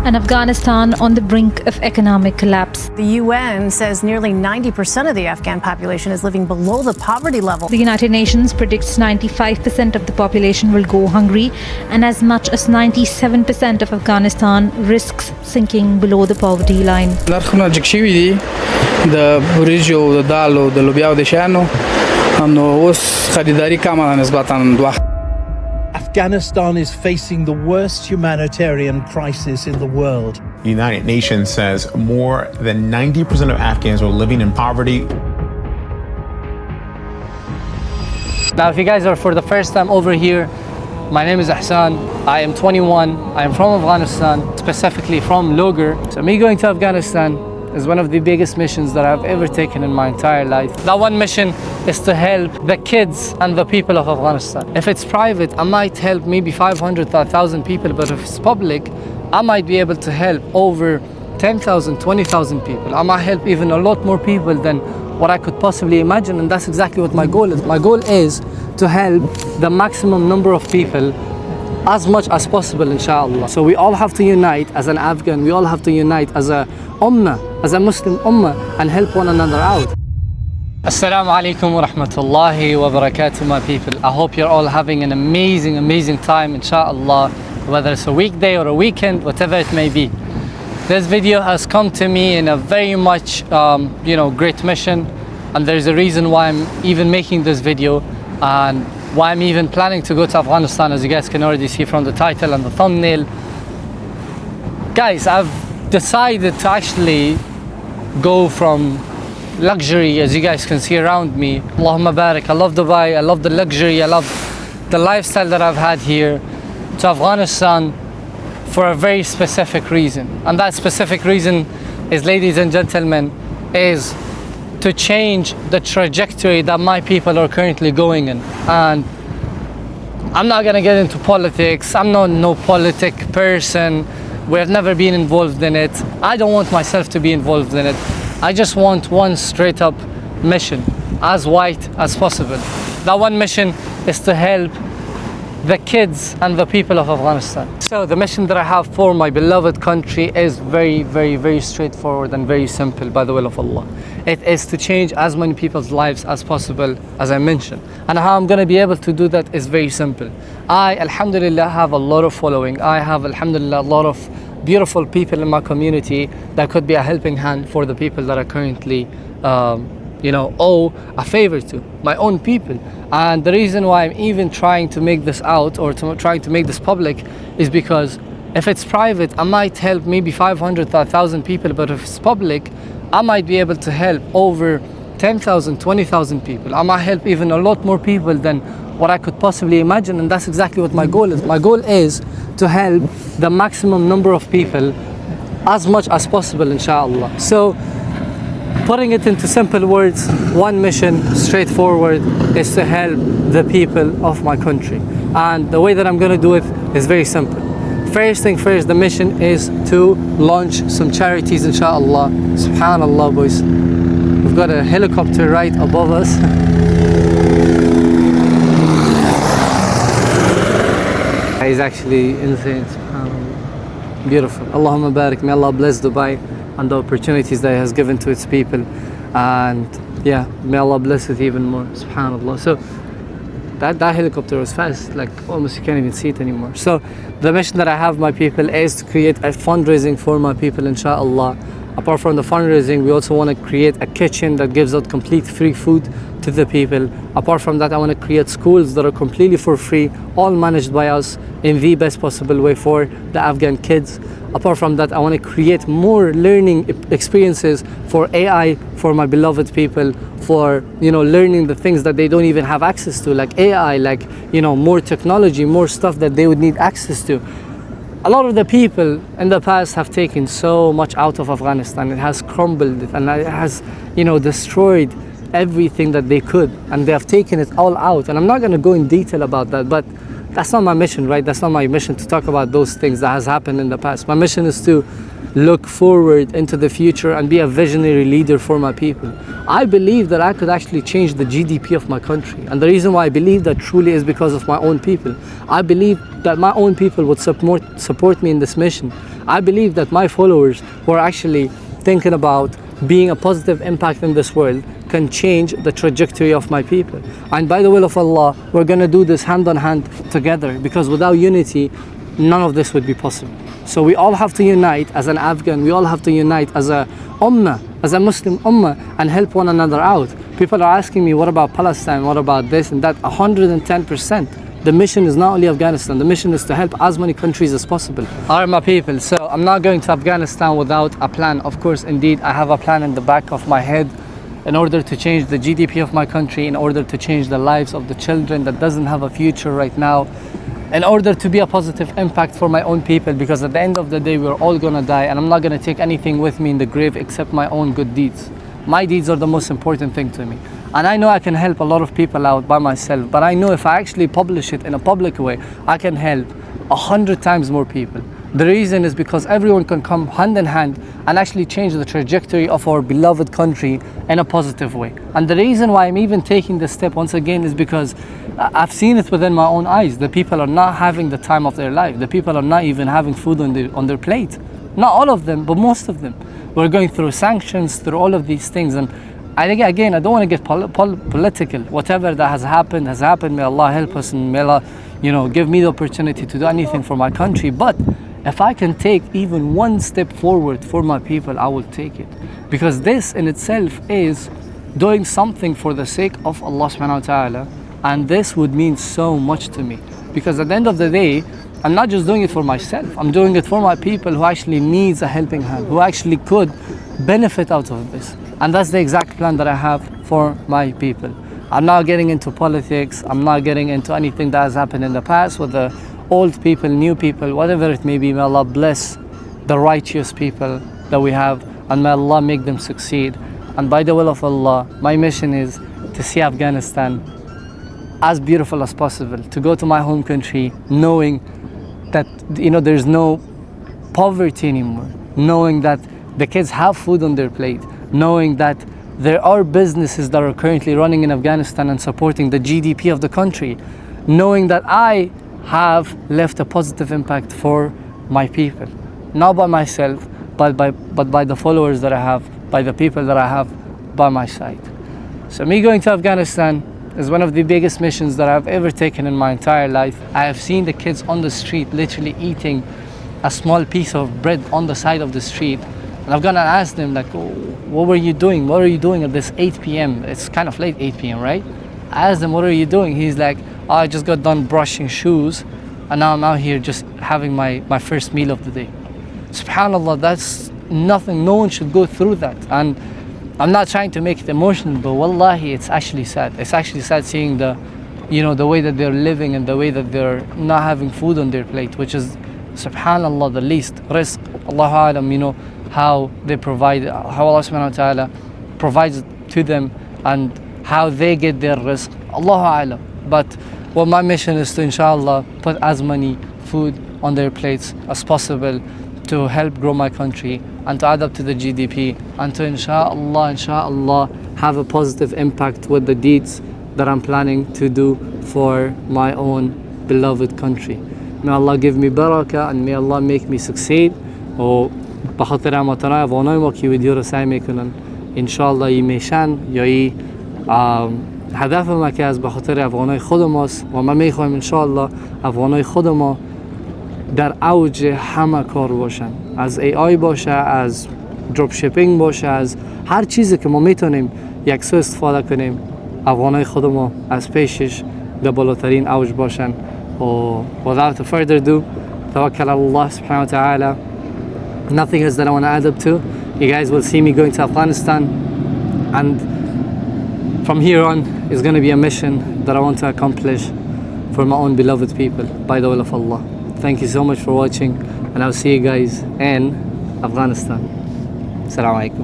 and Afghanistan on the brink of economic collapse. The UN says nearly 90% of the Afghan population is living below the poverty level. The United Nations predicts 95% of the population will go hungry, and as much as 97% of Afghanistan risks sinking below the poverty line. Afghanistan is facing the worst humanitarian crisis in the world. The United Nations says more than 90% of Afghans are living in poverty. Now, if you guys are for the first time over here, my name is Ehsanszz. I am 21. I am from Afghanistan, specifically from Logar. So me going to Afghanistan is one of the biggest missions that I've ever taken in my entire life. That one mission is to help the kids and the people of Afghanistan. If it's private, I might help maybe 500 to 1,000 people, but if it's public, I might be able to help over 10,000, 20,000 people. I might help even a lot more people than what I could possibly imagine, and that's exactly what my goal is. My goal is to help the maximum number of people as much as possible, inshallah. So we all have to unite as an Afghan, we all have to unite as a ummah, as a Muslim ummah, and help one another out. Assalamu alaikum wa rahmatullahi wa barakatuh, my people. I hope you're all having an amazing time, inshallah, whether it's a weekday or a weekend, whatever it may be. This video has come to me in a very much great mission, and there's a reason why I'm even making this video and why I'm even planning to go to Afghanistan, as you guys can already see from the title and the thumbnail. Guys, I've decided to actually go from luxury, as you guys can see around me. Allahumma barak. I love Dubai, I love the luxury, I love the lifestyle that I've had here, to Afghanistan for a very specific reason. And that specific reason is, ladies and gentlemen, is to change the trajectory that my people are currently going in. And I'm not gonna get into politics. I'm not no politic person. We have never been involved in it. I don't want myself to be involved in it. I just want one straight up mission, as white as possible. That one mission is to help the kids and the people of Afghanistan. So the mission that I have for my beloved country is very straightforward and very simple, by the will of Allah. It is to change as many people's lives as possible, as I mentioned. And how I'm going to be able to do that is very simple. I, alhamdulillah, have a lot of following. I have, alhamdulillah, a lot of beautiful people in my community that could be a helping hand for the people that are currently owe a favor to, my own people. And the reason why I'm even trying to make this out, or trying to make this public, is because if it's private, I might help maybe 500 to 1,000 people, but if it's public, I might be able to help over 10,000, 20,000 people. I might help even a lot more people than what I could possibly imagine, and that's exactly what my goal is. My goal is to help the maximum number of people as much as possible, inshallah. So, putting it into simple words, one mission, straightforward, is to help the people of my country. And the way that I'm going to do it is very simple. First thing first, the mission is to launch some charities, inshallah. Subhanallah, boys. We've got a helicopter right above us. He's actually insane, subhanallah. Beautiful. Allahumma barik. May Allah bless Dubai and the opportunities that He has given to its people, and yeah, may Allah bless it even more, subhanallah. So that helicopter was fast, like almost you can't even see it anymore. So the mission that I have, my people, is to create a fundraising for my people, inshallah. Apart from the fundraising, we also want to create a kitchen that gives out complete free food to the people. Apart from that, I want to create schools that are completely for free, all managed by us in the best possible way for the Afghan kids. Apart from that, I want to create more learning experiences for AI, for my beloved people, for learning the things that they don't even have access to, like AI, like more technology, more stuff that they would need access to. A lot of the people in the past have taken so much out of Afghanistan. It has crumbled and it has destroyed everything that they could, and they have taken it all out. And I'm not going to go in detail about that, but that's not my mission, right? That's not my mission to talk about those things that has happened in the past. My mission is to look forward into the future and be a visionary leader for my people. I believe that I could actually change the GDP of my country. And the reason why I believe that truly is because of my own people. I believe that my own people would support me in this mission. I believe that my followers who are actually thinking about being a positive impact in this world can change the trajectory of my people. And by the will of Allah, we're going to do this hand on hand together, because without unity, none of this would be possible. So we all have to unite as an Afghan, we all have to unite as a ummah, as a Muslim ummah, and help one another out. People are asking me, what about Palestine, what about this and that? 110%. The mission is not only Afghanistan, the mission is to help as many countries as possible. Alright my people, so I'm not going to Afghanistan without a plan. Of course, indeed, I have a plan in the back of my head in order to change the GDP of my country, in order to change the lives of the children that doesn't have a future right now, in order to be a positive impact for my own people, because at the end of the day, we're all gonna die, and I'm not gonna take anything with me in the grave except my own good deeds. My deeds are the most important thing to me. And I know I can help a lot of people out by myself, but I know if I actually publish it in a public way, I can help 100 times more people. The reason is because everyone can come hand in hand and actually change the trajectory of our beloved country in a positive way. And the reason why I'm even taking this step once again is because I've seen it within my own eyes. The people are not having the time of their life. The people are not even having food on their plate. Not all of them, but most of them. We're going through sanctions, through all of these things. And I think, again, I don't want to get political. Whatever that has happened has happened. May Allah help us, and may Allah, give me the opportunity to do anything for my country. But if I can take even one step forward for my people, I will take it. Because this in itself is doing something for the sake of Allah subhanahu wa ta'ala. And this would mean so much to me. Because at the end of the day, I'm not just doing it for myself. I'm doing it for my people who actually needs a helping hand, who actually could benefit out of this. And that's the exact plan that I have for my people. I'm not getting into politics. I'm not getting into anything that has happened in the past with the old people, new people, whatever it may be. May Allah bless the righteous people that we have, and may Allah make them succeed. And by the will of Allah, my mission is to see Afghanistan as beautiful as possible, to go to my home country knowing that there's no poverty anymore, knowing that the kids have food on their plate, knowing that there are businesses that are currently running in Afghanistan and supporting the GDP of the country, knowing that I have left a positive impact for my people, not by myself, but by the followers that I have, by the people that I have by my side. So me going to Afghanistan is one of the biggest missions that I've ever taken in my entire life. I have seen the kids on the street literally eating a small piece of bread on the side of the street. And I've gone and asked them, like, oh, what were you doing? What are you doing at this 8 p.m.? It's kind of late, 8 p.m., right? I asked him, what are you doing? He's like, oh, I just got done brushing shoes, and now I'm out here just having my first meal of the day. SubhanAllah, that's nothing. No one should go through that. And I'm not trying to make it emotional, but wallahi, it's actually sad. It's actually sad seeing the way that they're living and the way that they're not having food on their plate, which is, SubhanAllah, the least risk. Allahu Alam, how they provide, how Allah subhanahu wa ta'ala provides to them, and how they get their risk. Allahu Alam. But what my mission is to, inshallah, put as many food on their plates as possible to help grow my country and to add up to the GDP, and to inshallah have a positive impact with the deeds that I'm planning to do for my own beloved country. May Allah give me barakah, and may Allah make me succeed. و بخاطر هموطنای افغانای ما که ویدیو رو سعی میکنن انشالله ای میشن یا ای هدف ما که از بخاطر افغانای خود ماست، و ما میخوایم انشالله افغانای خود ما در اوج همه کار باشن، از AI باشه، از دراپ شیپینگ باشه، از هر چیزی که ما میتونیم یک سو استفاده کنیم، افغانای خود ما از پیشش در بالاترین اوج باشن. و without further ado, توکل Allah subhanahu wa ta'ala. Nothing else that I want to add up to. You guys will see me going to Afghanistan, and from here on is going to be a mission that I want to accomplish for my own beloved people by the will of Allah. Thank you so much for watching, and I'll see you guys in Afghanistan. Assalamu alaikum.